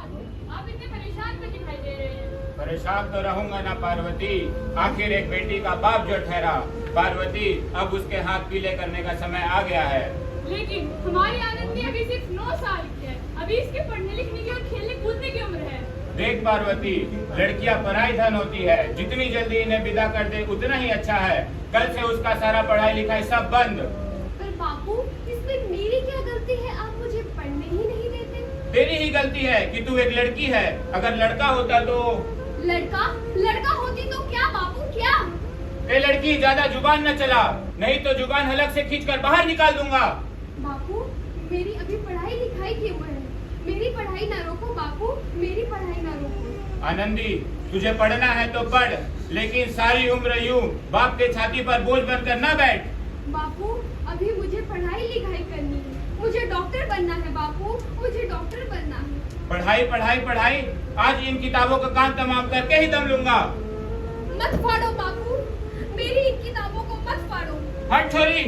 बात है? आप इतने परेशान क्यों दिखाई दे रहे हैं? परेशान तो रहूंगा ना पार्वती, आखिर एक बेटी का बाप जो ठहरा। पार्वती, अब उसके हाथ पीले करने का समय आ गया है। लेकिन हमारी आनंदी अभी सिर्फ 9 साल की है। अभी इसके पढ़ने लिखने की और खेलने कूदने की उम्र है। देख पार्वती, लड़कियां पराई धन होती है, जितनी जल्दी इन्हें विदा कर दे उतना ही अच्छा है। कल से उसका सारा पढ़ाई लिखाई सब बंद। पर बापू, इसमें मेरी क्या गलती है? आप मुझे पढ़ने ही नहीं देते। तेरी ही गलती है कि तू एक लड़की है। अगर लड़का होता तो लड़का लड़का होती तो क्या बापू, क्या? ए लड़की, ज्यादा जुबान न चला, नहीं तो जुबान हलक से खींचकर बाहर निकाल दूंगा। बापू, मेरी अभी पढ़ाई लिखाई की उम्र है। मेरी पढ़ाई ना रोको बापू, मेरी पढ़ाई ना रोको। आनंदी, तुझे पढ़ना है तो पढ़, लेकिन सारी उम्र यूं बाप के छाती पर बोझ बनकर न बैठ। बापू, अभी मुझे पढ़ाई लिखाई करनी है। मुझे डॉक्टर बनना है बापू, मुझे डॉक्टर बनना है। पढ़ाई पढ़ाई पढ़ाई, आज इन किताबों का काम तमाम करके ही दम लूंगा। मत फाड़ो बापू, मेरी इन किताबों को मत फाड़ो। हट छोरी।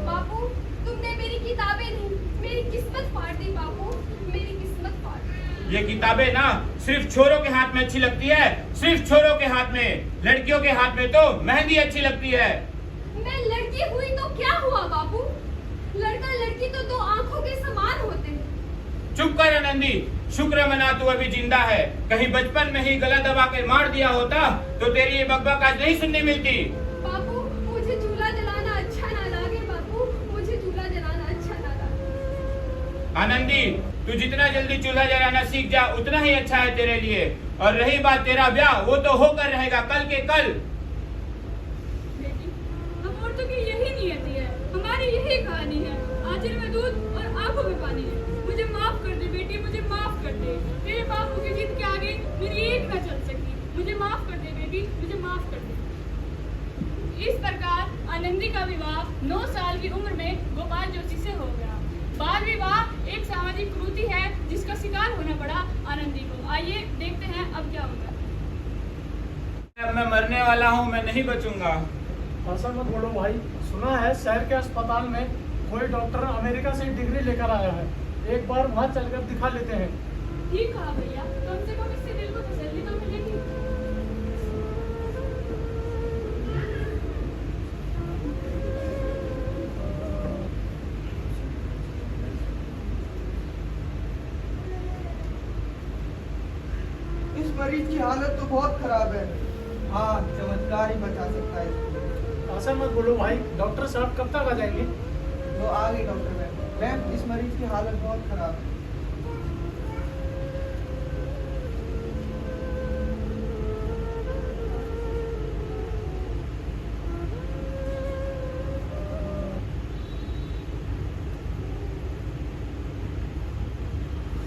बापू, तुमने मेरी किताबें नहीं, मेरी किस्मत फाड़ दी बापू, मेरी किस्मत फाड़ दी। ये किताबें ना सिर्फ छोरों के हाथ में अच्छी लगती है, सिर्फ छोरों के हाथ में। लड़कियों के हाथ में तो मेहंदी अच्छी लगती है। मैं लड़की हुई तो क्या हुआ बापू? लड़का लड़की तो दो आंखों के समान होते हैं। चुप कर आनंदी, शुक्र मना तू अभी जिंदा है। कहीं बचपन में ही गला दबा के मार दिया होता तो तेरी ये बकबक आज नहीं सुनने मिलती। बापू, मुझे चूल्हा जलाना अच्छा ना लगे बापू, मुझे चूल्हा जलाना अच्छा ना लगे। आनंदी, तू जितना जल्दी चूल्हा जलाना सीख जा उतना ही अच्छा है तेरे लिए। और रही बात तेरा ब्याह, वो तो होकर रहेगा कल के कल। बेटी, हम औरतों की यही नियति है, हमारी यही कहानी है। आंचल में दूध और आंखों में पानी है। मुझे माफ कर दे बेटी, मुझे माफ कर दे। तेरे बापू की जिद के आगे मेरी एक न चल सकी। मुझे माफ कर दे बेटी, मुझे माफ कर दे। इस प्रकार आनंदी का विवाह 9 साल की उम्र में गोपाल जोशी से हो गया। बाल विवाह एक सामाजिक कुरीति है जिसका शिकार होना पड़ा आनंदी को। आइए देखते हैं अब क्या होगा। अब मैं मरने वाला हूँ, मैं नहीं बचूंगा। ऐसा मत बोलो भाई, सुना है शहर के अस्पताल में कोई डॉक्टर अमेरिका से डिग्री लेकर आया है। एक बार वहाँ चलकर दिखा लेते हैं। ठीक कहा भैया, कम से कम इससे दिल को तसल्ली तो मिलेगी। इस मरीज की हालत तो बहुत खराब है। हाँ, चमत्कार ही बचा सकता है इसको। ऐसा मत बोलो भाई, डॉक्टर साहब कब तक आ जाएंगे? तो आ गई डॉक्टर मैम, इस मरीज की हालत बहुत खराब है।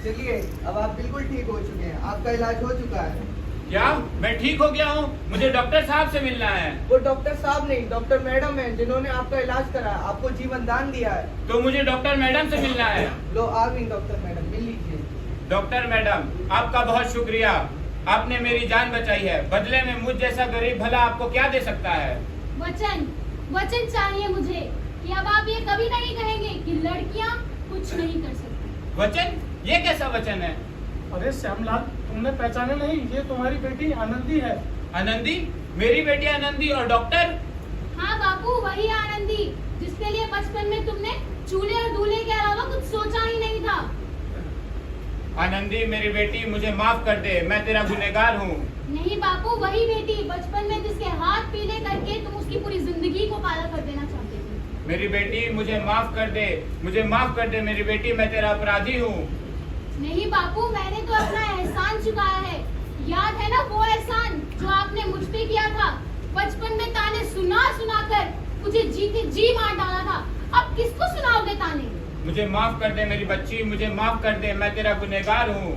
चलिए, अब आप बिल्कुल ठीक हो चुके हैं, आपका इलाज हो चुका है। क्या मैं ठीक हो गया हूँ? मुझे डॉक्टर साहब से मिलना है। वो डॉक्टर साहब नहीं, डॉक्टर मैडम है जिन्होंने आपका इलाज करा, आपको जीवन दान दिया है। तो मुझे डॉक्टर मैडम से मिलना है। लो आ गई डॉक्टर मैडम, मिल लीजिए। डॉक्टर मैडम, आपका बहुत शुक्रिया। आपने मेरी जान बचाई है। बदले में मुझ जैसा गरीब भला आपको क्या दे सकता है? वचन वचन चाहिए मुझे कि अब आप ये कभी नहीं कहेंगे कि लड़कियां कुछ नहीं कर सकती। वचन? ये कैसा वचन है? अरे श्यामलाल, तुमने पहचाना नहीं? ये तुम्हारी बेटी आनंदी है। आनंदी? मेरी बेटी आनंदी और डॉक्टर? हाँ बापू, वही आनंदी जिसके लिए बचपन में तुमने चूल्हे और दूल्हे के अलावा कुछ सोचा ही नहीं था। आनंदी मेरी बेटी, मुझे माफ कर दे, मैं तेरा गुनहगार हूँ। नहीं बापू, वही बेटी बचपन में जिसके हाथ पीले करके तुम उसकी पूरी जिंदगी को काला कर देना चाहते थे। मेरी बेटी, मुझे माफ कर दे, मुझे माफ कर दे मेरी बेटी, मैं तेरा अपराधी हूँ। नहीं बापू, मैंने तो अपना एहसान चुकाया है। याद है ना वो एहसान जो आपने मुझ पे किया था? बचपन में ताने सुना सुना कर मुझे जीते जी मार डाला था। अब किसको सुनाओगे ताने? मुझे माफ कर दे मेरी बच्ची, मुझे माफ कर दे, मैं तेरा गुनहगार हूँ।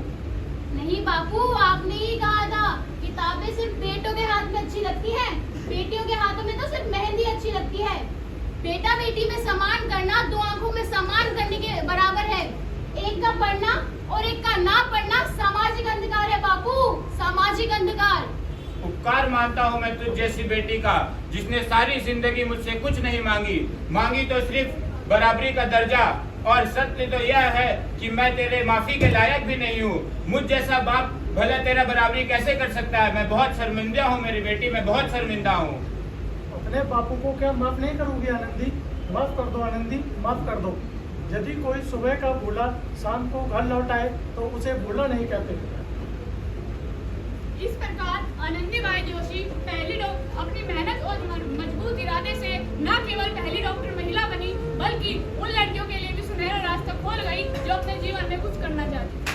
नहीं बापू, आपने ही कहा था किताबें सिर्फ बेटों के हाथ में अच्छी लगती हैं, बेटियों के हाथों में तो सिर्फ मेहंदी अच्छी लगती है। बेटा बेटी में समान करना दो आंखों में समान करने के बराबर है। एक का पढ़ना और एक का ना पढ़ना सामाजिक अंधकार है बापू, सामाजिक अंधकार। उपकार मानता हूँ मैं तुझ जैसी बेटी का, जिसने सारी जिंदगी मुझसे कुछ नहीं मांगी। मांगी तो सिर्फ बराबरी का दर्जा, और सत्य तो यह है कि मैं तेरे माफी के लायक भी नहीं हूँ। मुझ जैसा बाप भला तेरा बराबरी कैसे कर सकता है। मैं बहुत शर्मिंदा हूँ मेरी बेटी, मैं बहुत शर्मिंदा हूँ। अपने बापू को क्या माफ नहीं करोगी आनंदी? माफ कर दो आनंदी, माफ कर दो। यदि कोई सुबह का भूला शाम को घर लौट आए तो उसे भूला नहीं कहते। इस प्रकार आनंदीबाई जोशी पहली अपनी मेहनत और मजबूत इरादे से न केवल पहली डॉक्टर महिला बनी, बल्कि उन लड़कियों के लिए भी सुनहरा रास्ता खोल गई जो अपने जीवन में कुछ करना चाहती।